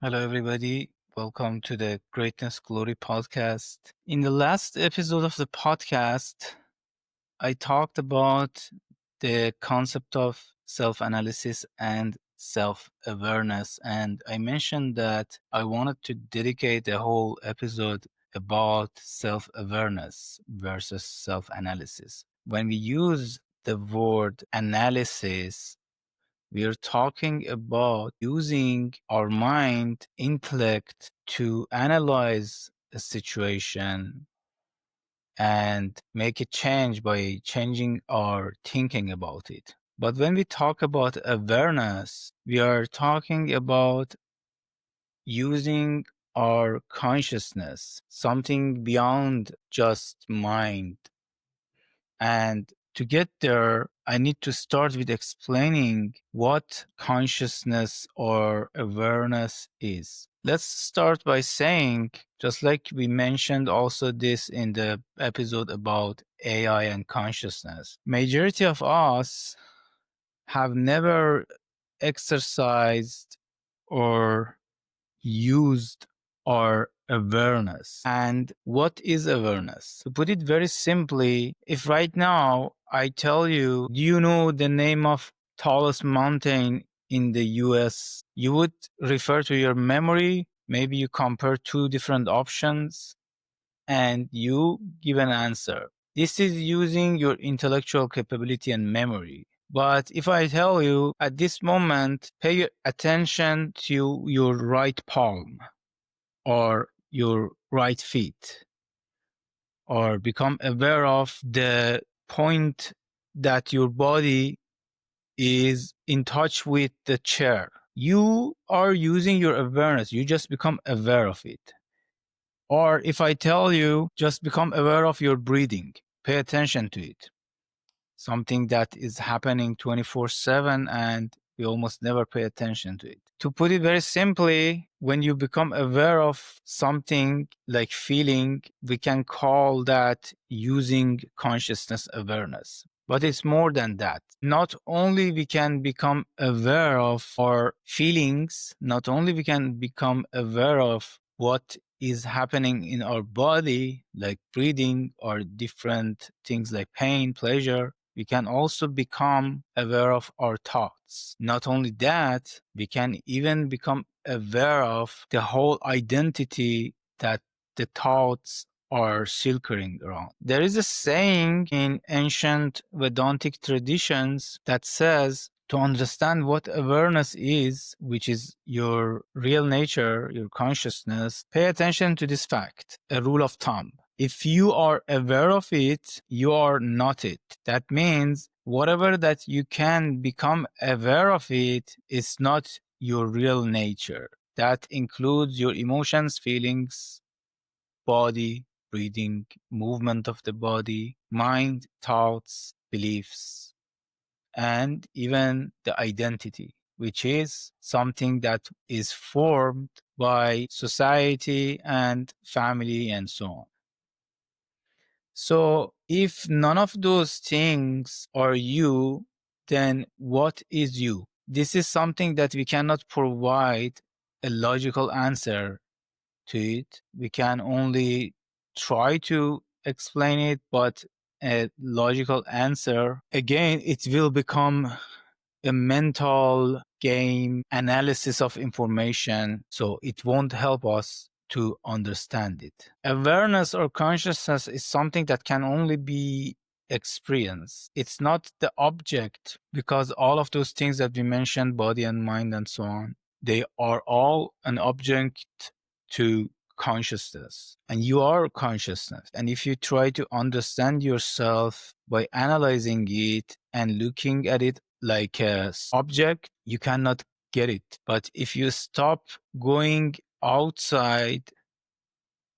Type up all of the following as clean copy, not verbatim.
Hello, everybody. Welcome to the Greatness Glory podcast. In the last episode of the podcast, I talked about the concept of self analysis and self awareness. And I mentioned that I wanted to dedicate a whole episode about self awareness versus self analysis. When we use the word analysis, we are talking about using our mind, intellect to analyze a situation and make a change by changing our thinking about it. But when we talk about awareness, we are talking about using our consciousness, something beyond just mind. And to get there, I need to start with explaining what consciousness or awareness is. Let's start by saying, just like we mentioned also this in the episode about AI and consciousness, majority of us have never exercised or used our awareness. And what is awareness? To put it very simply, if right now I tell you, do you know the name of tallest mountain in the US? You would refer to your memory. Maybe you compare two different options and you give an answer. This is using your intellectual capability and memory. But if I tell you at this moment, pay attention to your right palm or your right feet, or become aware of the point that your body is in touch with the chair. You are using your awareness. You just become aware of it. Or if I tell you, just become aware of your breathing, pay attention to it. Something that is happening 24/7 and we almost never pay attention to it. To put it very simply, when you become aware of something like feeling, we can call that using consciousness awareness. But it's more than that. Not only we can become aware of our feelings, not only we can become aware of what is happening in our body, like breathing or different things like pain, pleasure, we can also become aware of our thoughts. Not only that, we can even become aware of the whole identity that the thoughts are circling around. There is a saying in ancient Vedantic traditions that says, to understand what awareness is, which is your real nature, your consciousness, pay attention to this fact, a rule of thumb. If you are aware of it, you are not it. That means whatever that you can become aware of it is not your real nature. That includes your emotions, feelings, body, breathing, movement of the body, mind, thoughts, beliefs, and even the identity, which is something that is formed by society and family and so on. So if none of those things are you, then what is you? This is something that we cannot provide a logical answer to it. We can only try to explain it, but a logical answer, again, it will become a mental game analysis of information. So it won't help us to understand it. Awareness or consciousness is something that can only be experienced. It's not the object, because all of those things that we mentioned, body and mind and so on, they are all an object to consciousness, and you are consciousness. And if you try to understand yourself by analyzing it and looking at it like a object, you cannot get it. But if you stop going outside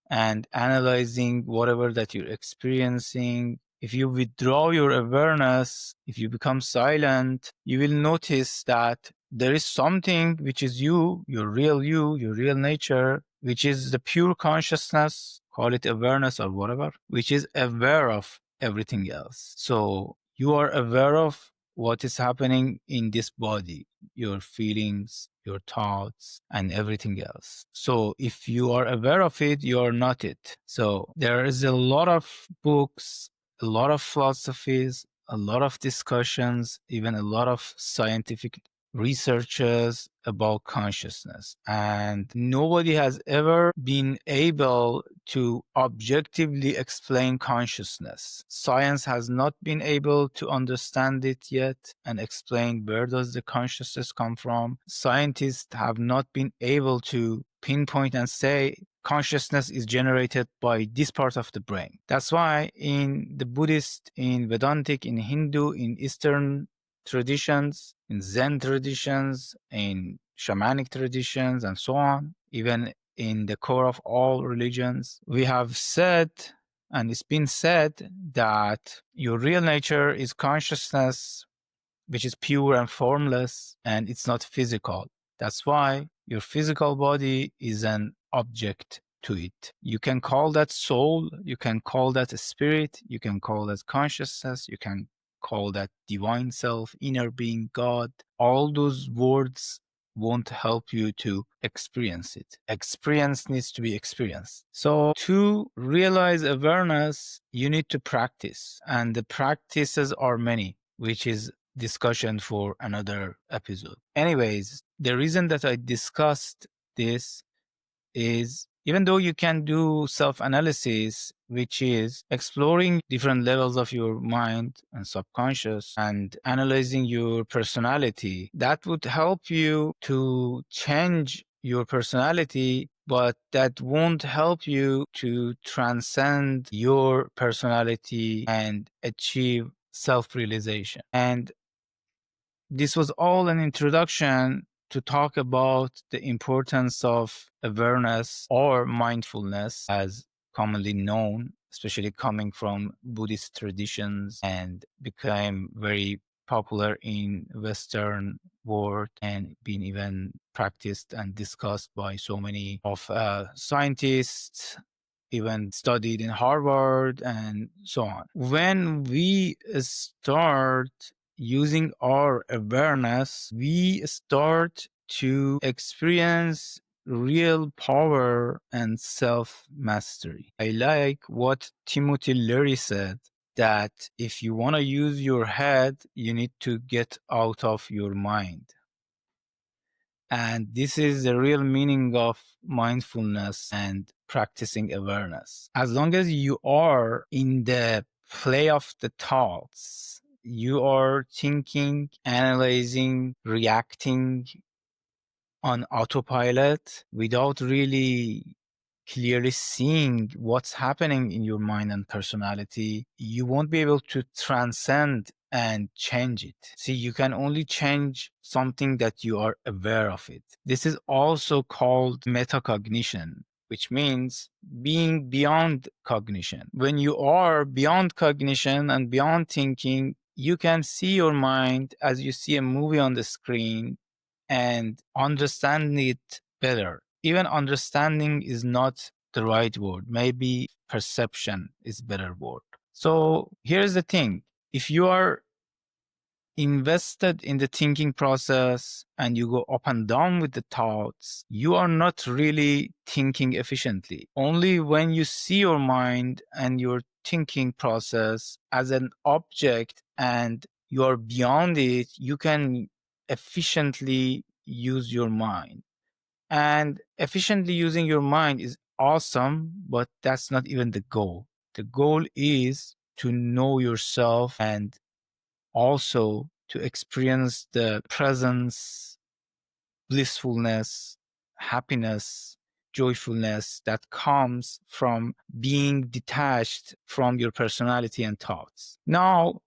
and analyzing whatever that you're experiencing, if you withdraw your awareness, if you become silent, you will notice that there is something which is you, your real nature, which is the pure consciousness, call it awareness or whatever, which is aware of everything else. So you are aware of what is happening in this body, your feelings, your thoughts, and everything else. So if you are aware of it, you are not it. So there is a lot of books, a lot of philosophies, a lot of discussions, even a lot of scientific researchers about consciousness. And nobody has ever been able to objectively explain consciousness. Science has not been able to understand it yet and explain where does the consciousness come from. Scientists have not been able to pinpoint and say consciousness is generated by this part of the brain. That's why in the Buddhist, in Vedantic, in Hindu, in Eastern traditions, in Zen traditions, in shamanic traditions, and so on, even in the core of all religions, we have said, and it's been said, that your real nature is consciousness, which is pure and formless, and it's not physical. That's why your physical body is an object to it. You can call that soul, you can call that a spirit, you can call that consciousness, you can call that divine self, inner being, God. All those words won't help you to experience it. Experience needs to be experienced. So to realize awareness, you need to practice, and the practices are many, which is discussion for another episode. Anyways, the reason that I discussed this is even though you can do self-analysis, which is exploring different levels of your mind and subconscious and analyzing your personality, that would help you to change your personality, but that won't help you to transcend your personality and achieve self-realization. And this was all an introduction to talk about the importance of awareness or mindfulness, as commonly known, especially coming from Buddhist traditions and became very popular in Western world and been even practiced and discussed by so many of scientists, even studied in Harvard and so on. When we start using our awareness, we start to experience real power and self mastery. I like what Timothy Leary said, that if you want to use your head, you need to get out of your mind. And this is the real meaning of mindfulness and practicing awareness. As long as you are in the play of the thoughts, you are thinking, analyzing, reacting on autopilot without really clearly seeing what's happening in your mind and personality, you won't be able to transcend and change it. See, you can only change something that you are aware of it. This is also called metacognition, which means being beyond cognition. When you are beyond cognition and beyond thinking, you can see your mind as you see a movie on the screen and understand it better. Even understanding is not the right word. Maybe perception is better word. So here's the thing. If you are invested in the thinking process and you go up and down with the thoughts, you are not really thinking efficiently. Only when you see your mind and your thinking process as an object and you are beyond it, you can efficiently use your mind. And efficiently using your mind is awesome, but that's not even the goal. The goal is to know yourself and also to experience the presence, blissfulness, happiness, joyfulness that comes from being detached from your personality and thoughts. Now,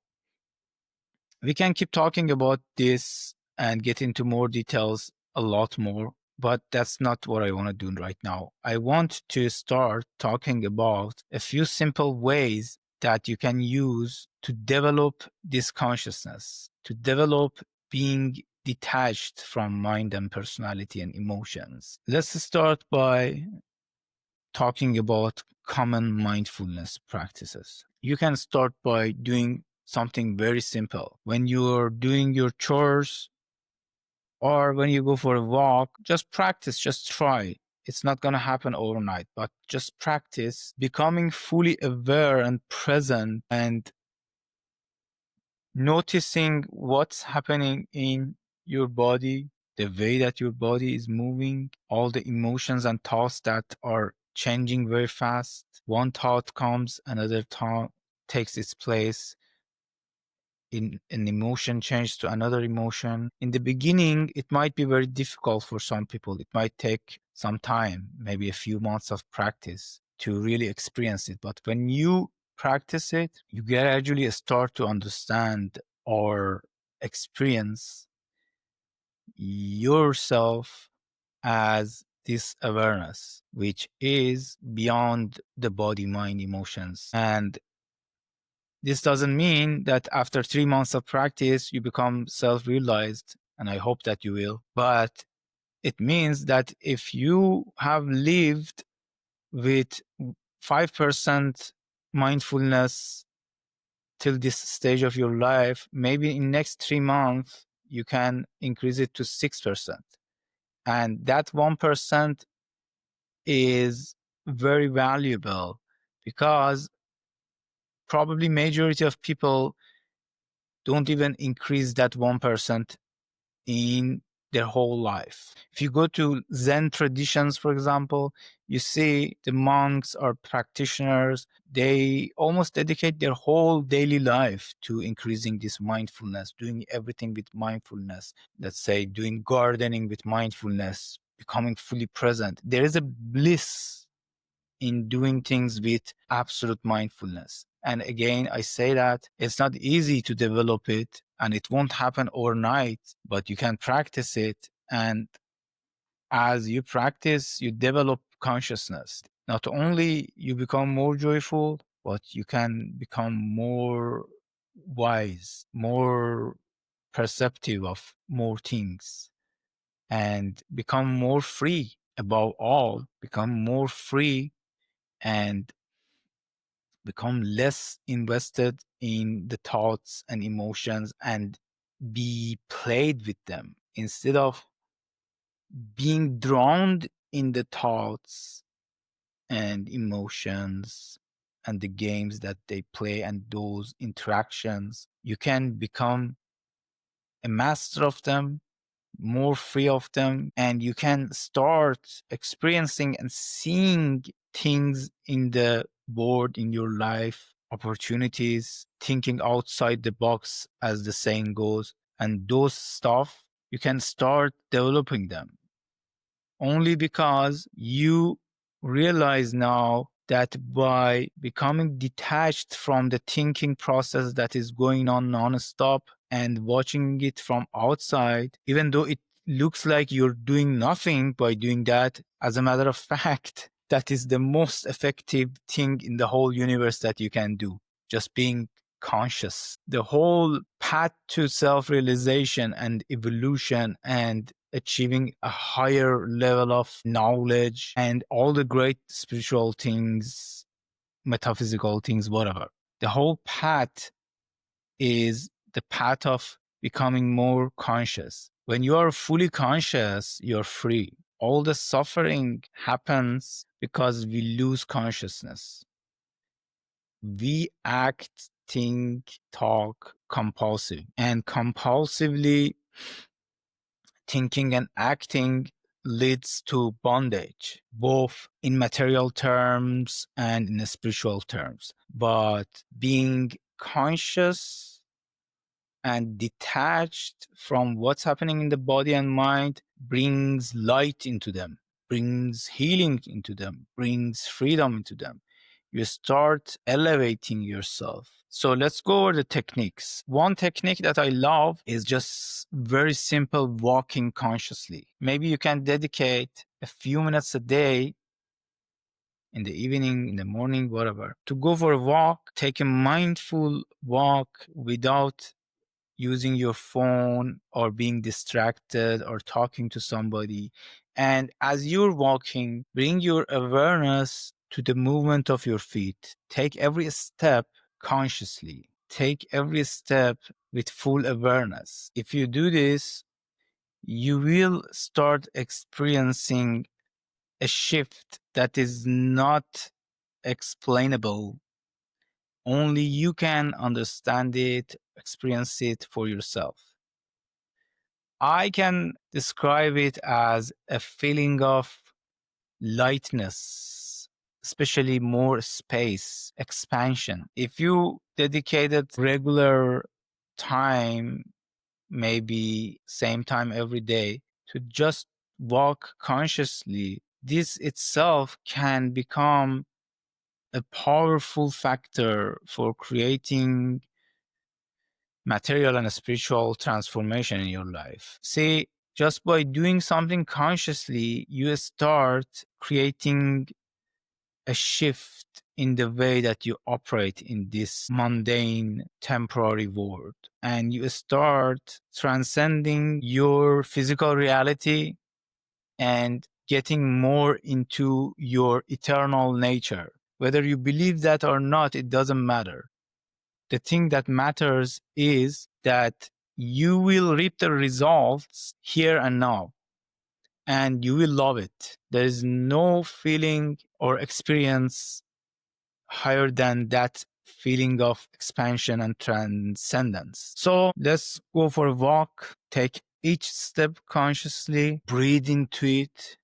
we can keep talking about this and get into more details a lot more, but that's not what I want to do right now. I want to start talking about a few simple ways that you can use to develop this consciousness, to develop being detached from mind and personality and emotions. Let's start by talking about common mindfulness practices. You can start by doing something very simple. When you're doing your chores or when you go for a walk, just practice, just try. It's not going to happen overnight, but just practice becoming fully aware and present and noticing what's happening in your body, the way that your body is moving, all the emotions and thoughts that are changing very fast. One thought comes, another thought takes its place. In an emotion change to another emotion. In the beginning, it might be very difficult for some people. It might take some time, maybe a few months of practice to really experience it. But when you practice it, you gradually start to understand or experience yourself as this awareness, which is beyond the body, mind, emotions. And this doesn't mean that after 3 months of practice, you become self realized, and I hope that you will. But it means that if you have lived with 5% mindfulness till this stage of your life, maybe in next 3 months, you can increase it to 6%. And that 1% is very valuable because probably majority of people don't even increase that 1% in their whole life. If you go to Zen traditions, for example, you see the monks or practitioners, they almost dedicate their whole daily life to increasing this mindfulness, doing everything with mindfulness. Let's say doing gardening with mindfulness, becoming fully present. There is a bliss in doing things with absolute mindfulness. And again, I say that it's not easy to develop it and it won't happen overnight, but you can practice it. And as you practice, you develop consciousness. Not only you become more joyful, but you can become more wise, more perceptive of more things, and become more free. Above all, become more free and become less invested in the thoughts and emotions and be played with them instead of being drowned in the thoughts and emotions and the games that they play and those interactions. You can become a master of them, more free of them, and you can start experiencing and seeing things in the world, in your life, opportunities, thinking outside the box, as the saying goes. And those stuff, you can start developing them only because you realize now that by becoming detached from the thinking process that is going on nonstop and watching it from outside, even though it looks like you're doing nothing by doing that, as a matter of fact, that is the most effective thing in the whole universe that you can do. Just being conscious. The whole path to self realization and evolution and achieving a higher level of knowledge and all the great spiritual things, metaphysical things, whatever. The whole path is the path of becoming more conscious. When you are fully conscious, you're free. All the suffering happens because we lose consciousness. We act, think, talk compulsive, and compulsively thinking and acting leads to bondage, both in material terms and in spiritual terms. But being conscious and detached from what's happening in the body and mind brings light into them, brings healing into them, brings freedom into them. You start elevating yourself. So let's go over the techniques. One technique that I love is just very simple walking consciously. Maybe you can dedicate a few minutes a day in the evening, in the morning, whatever, to go for a walk, take a mindful walk without using your phone or being distracted or talking to somebody. And as you're walking, bring your awareness to the movement of your feet. Take every step consciously. take every step with full awareness. If you do this, you will start experiencing a shift that is not explainable. Only you can understand it, experience it for yourself. I can describe it as a feeling of lightness, especially more space, expansion. If you dedicated regular time, maybe same time every day, to just walk consciously, this itself can become a powerful factor for creating material and spiritual transformation in your life. See, just by doing something consciously, you start creating a shift in the way that you operate in this mundane, temporary world. And you start transcending your physical reality and getting more into your eternal nature. Whether you believe that or not, it doesn't matter. The thing that matters is that you will reap the results here and now, and you will love it. There is no feeling or experience higher than that feeling of expansion and transcendence. So let's go for a walk, take each step consciously, breathe into it,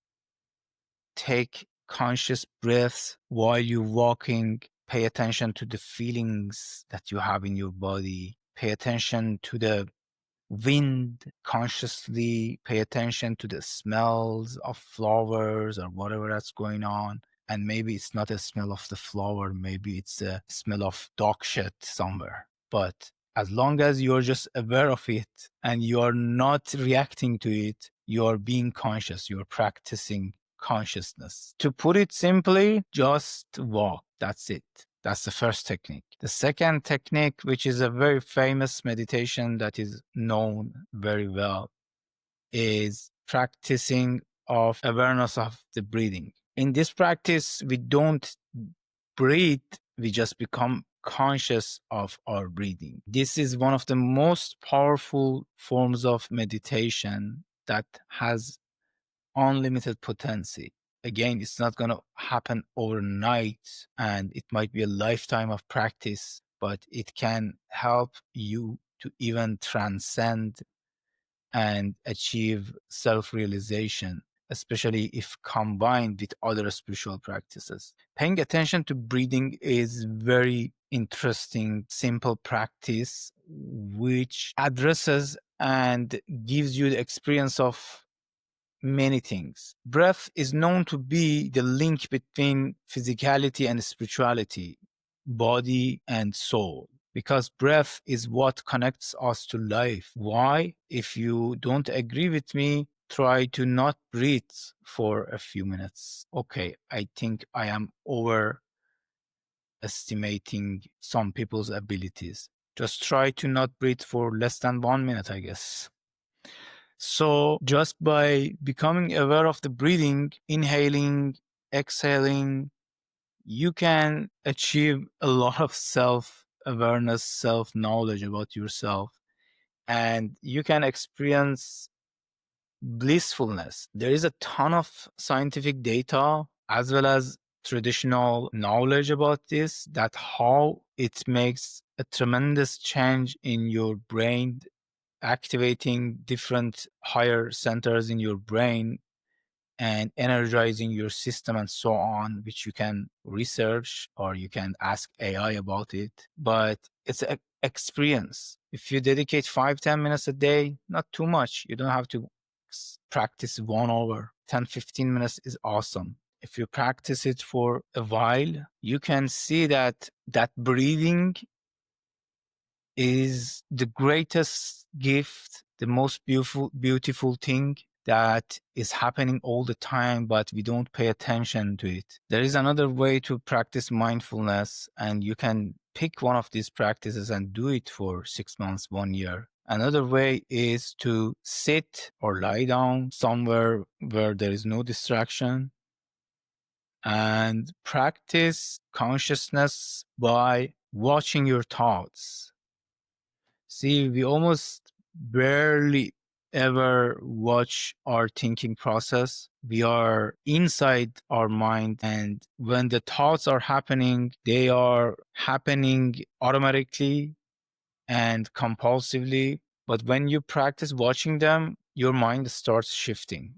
take conscious breaths while you're walking. Pay attention to the feelings that you have in your body. Pay attention to the wind consciously. Pay attention to the smells of flowers or whatever that's going on. And maybe it's not a smell of the flower, maybe it's a smell of dog shit somewhere. But as long as you're just aware of it and you're not reacting to it, you're being conscious, you're practicing consciousness. To put it simply, just walk. That's it. That's the first technique. The second technique, which is a very famous meditation that is known very well, is practicing of awareness of the breathing. In this practice, we don't breathe, we just become conscious of our breathing. This is one of the most powerful forms of meditation that has unlimited potency. Again, it's not going to happen overnight, and it might be a lifetime of practice, but it can help you to even transcend and achieve self-realization, especially if combined with other spiritual practices. Paying attention to breathing is very interesting, simple practice which addresses and gives you the experience of many things. Breath is known to be the link between physicality and spirituality, body and soul, because breath is what connects us to life. Why? If you don't agree with me, try to not breathe for a few minutes. Okay, I think I am overestimating some people's abilities. Just try to not breathe for less than 1 minute, I guess. So just by becoming aware of the breathing, inhaling, exhaling, you can achieve a lot of self-awareness, self-knowledge about yourself, and you can experience blissfulness. There is a ton of scientific data as well as traditional knowledge about this, that how it makes a tremendous change in your brain, activating different higher centers in your brain and energizing your system and so on, which you can research or you can ask AI about it. But it's an experience. If you dedicate 5-10 minutes a day, not too much. You don't have to practice 1 hour. 10-15 minutes is awesome. If you practice it for a while, you can see that breathing is the greatest gift, the most beautiful thing that is happening all the time, but we don't pay attention to it. There is another way to practice mindfulness, and you can pick one of these practices and do it for 6 months, 1 year. Another way is to sit or lie down somewhere where there is no distraction and practice consciousness by watching your thoughts. See, we almost barely ever watch our thinking process. We are inside our mind, and when the thoughts are happening, they are happening automatically and compulsively. But when you practice watching them, your mind starts shifting.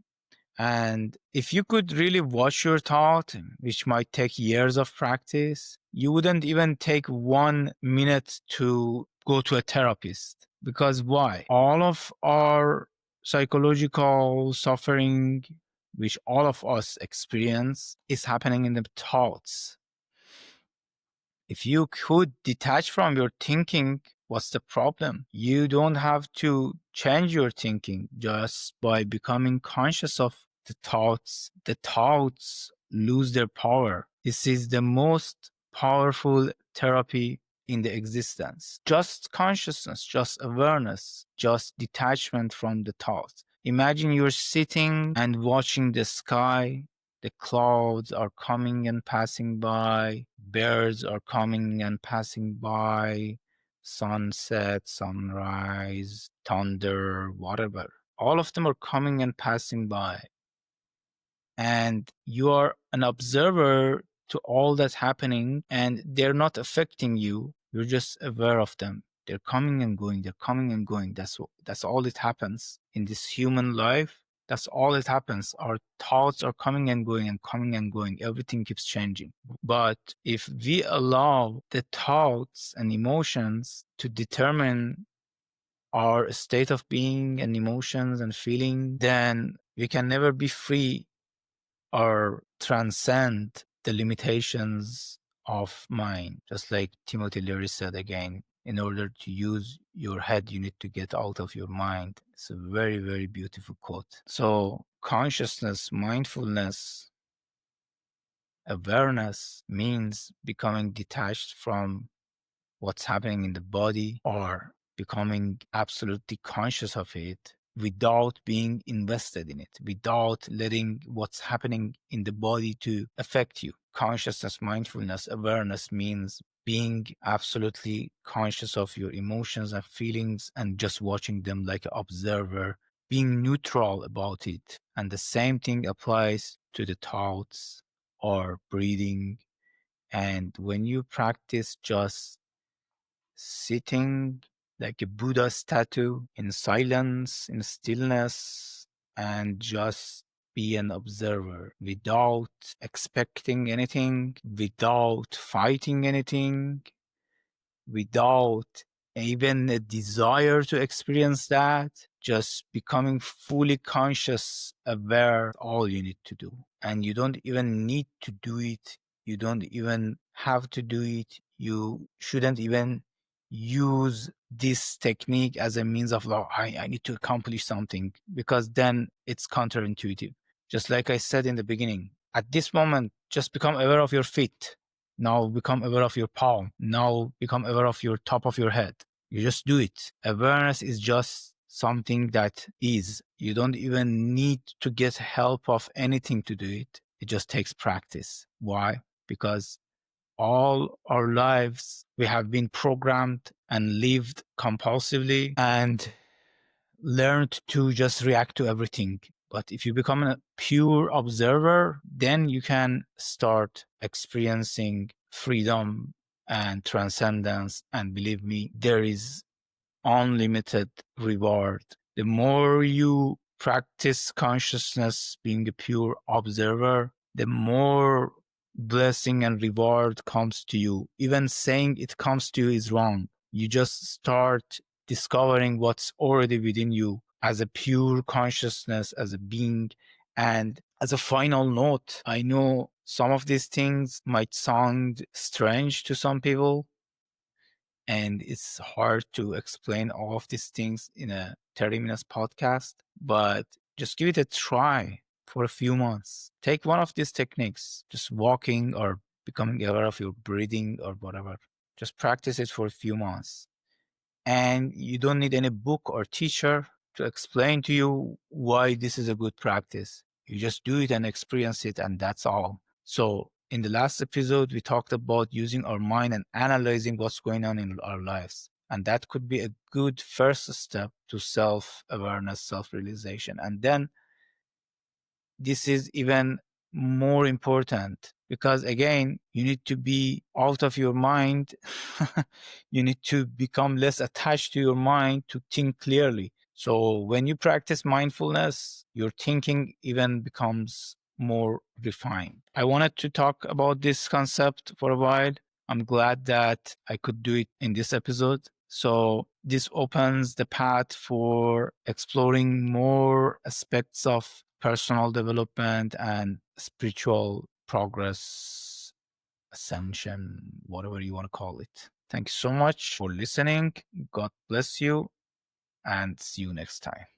And if you could really watch your thought, which might take years of practice, you wouldn't even take 1 minute to go to a therapist. Because why? All of our psychological suffering, which all of us experience, is happening in the thoughts. If you could detach from your thinking, what's the problem? You don't have to change your thinking just by becoming conscious of the thoughts. The thoughts lose their power. This is the most powerful therapy in the existence. Just consciousness, just awareness, just detachment from the thoughts. Imagine you're sitting and watching the sky. The clouds are coming and passing by. Birds are coming and passing by. Sunset, sunrise, thunder, whatever. All of them are coming and passing by. And you are an observer to all that's happening, and they're not affecting you. You're just aware of them. They're coming and going. They're coming and going. That's all that happens in this human life. That's all that happens. Our thoughts are coming and going and coming and going. Everything keeps changing. But if we allow the thoughts and emotions to determine our state of being and emotions and feeling, then we can never be free or transcend the limitations of mind. Just like Timothy Leary said again, in order to use your head, you need to get out of your mind. It's a very, very beautiful quote. So consciousness, mindfulness, awareness means becoming detached from what's happening in the body or becoming absolutely conscious of it without being invested in it, without letting what's happening in the body to affect you. Consciousness, mindfulness, awareness means being absolutely conscious of your emotions and feelings and just watching them like an observer, being neutral about it. And the same thing applies to the thoughts or breathing. And when you practice just sitting like a Buddha statue in silence, in stillness, and just be an observer without expecting anything, without fighting anything, without even a desire to experience that, just becoming fully conscious, aware, all you need to do. And you don't even need to do it. You don't even have to do it. You shouldn't even use this technique as a means of, like, I need to accomplish something, because then it's counterintuitive. Just like I said in the beginning, at this moment, just become aware of your feet. Now become aware of your palm. Now become aware of your top of your head. You just do it. Awareness is just something that is. You don't even need to get help of anything to do it. It just takes practice. Why? Because all our lives we have been programmed and lived compulsively and learned to just react to everything. But if you become a pure observer, then you can start experiencing freedom and transcendence. And believe me, there is unlimited reward. The more you practice consciousness, being a pure observer, the more blessing and reward comes to you. Even saying it comes to you is wrong. You just start discovering what's already within you as a pure consciousness, as a being. And as a final note, I know some of these things might sound strange to some people, and it's hard to explain all of these things in a 30 minutes podcast, but just give it a try for a few months. Take one of these techniques, just walking or becoming aware of your breathing or whatever. Just practice it for a few months. And you don't need any book or teacher to explain to you why this is a good practice. You just do it and experience it, and that's all. So in the last episode, we talked about using our mind and analyzing what's going on in our lives. And that could be a good first step to self-awareness, self-realization. And then this is even more important because, again, you need to be out of your mind. You need to become less attached to your mind to think clearly. So when you practice mindfulness, your thinking even becomes more refined. I wanted to talk about this concept for a while. I'm glad that I could do it in this episode. So this opens the path for exploring more aspects of personal development and spiritual progress, ascension, whatever you want to call it. Thank you so much for listening. God bless you, and see you next time.